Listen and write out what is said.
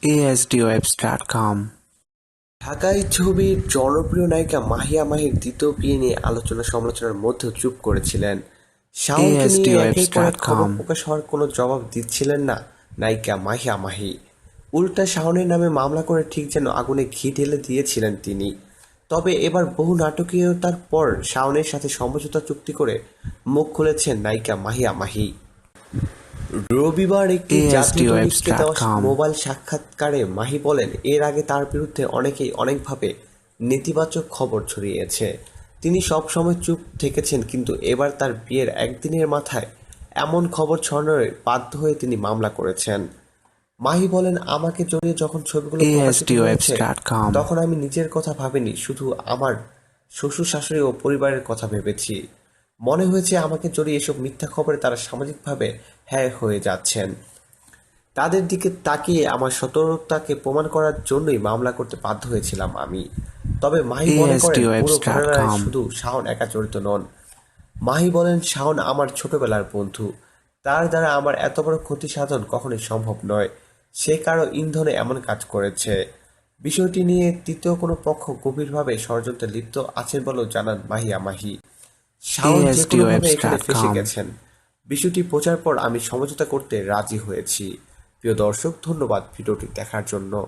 ASDWebs.com। ঢাকাই ছবির জনপ্রিয় নায়িকা মাহিয়া মাহির দ্বিতীয় বিয়ে নিয়ে আলোচনা সমালোচনার মধ্যেও চুপ করেছিলেন। শাওনকে নিয়ে একের পর এক খবর ASDWebs.com। প্রকাশ হওয়ার কোনো জবাব দিচ্ছিলেন না নায়িকা মাহিয়া মাহি। উল্টা শাওনের নামে মামলা করে ঠিক যেন আগুনে ঘি ঢেলে দিয়েছিলেন তিনি। তবে এবার বহু নাটকীয়তার পর শাওনের সাথে সমঝোতা চুক্তি করে মুখ খুলেছেন নায়িকা মাহিয়া মাহি। রবিবার একটি জাতীয় দৈনিককে দেওয়া ASDWebs.com। মোবাইল সাক্ষাৎকারে মাহি বলেন, এর আগে তার বিরুদ্ধে অনেকেই অনেকভাবে নেতিবাচক খবর ছড়িয়েছে। তিনি সবসময় চুপ থেকেছেন, কিন্তু এবার তার বিয়ের একদিনের মাথায় এমন খবর ছড়ানোর বাধ্য হয়ে তিনি মামলা করেছেন। মাহি বলেন, আমাকে জড়িয়ে যখন ছবিগুলো প্রকাশিত হয়েছে ASDWebs.com। তখন আমি নিজের কথা ভাবিনি, শুধু আমার শ্বশুর শাশুড়ি ও পরিবারের কথা ভেবেছি। মনে হয়েছে আমাকে জড়িয়ে এসব মিথ্যা খবরে তারা সামাজিকভাবে হ্যাঁ হয়ে যাচ্ছেন। তাদের দিকে তাকিয়ে আমার সতর্কতাকে প্রমাণ করার জন্যই মামলা করতে বাধ্য হয়েছিলাম আমি। তবে মাহি মনে করেন, পুরো ঘটনায় ASDWebs.com। শুধু শাওন একা জড়িত নন। মাহি বলেন, শাওন আমার ছোটবেলার বন্ধু। তার দ্বারা আমার এত বড় ক্ষতি সাধন কখনোই সম্ভব নয়। সে কারো ইন্ধনে এমন কাজ করেছে। বিষয়টি নিয়ে তৃতীয় কোনো পক্ষ গভীরভাবে ষড়যন্ত্রে লিপ্ত আছেন বলেও জানান মাহিয়া মাহি। শাওন যে কোনোভাবে এখানে ফেঁসে ASDWebs.com। গেছেন। বিষয়টি বোঝার পর আমি সমঝোতা করতে রাজি হয়েছি। প্রিয় দর্শক, ধন্যবাদ ভিডিওটি দেখার জন্য।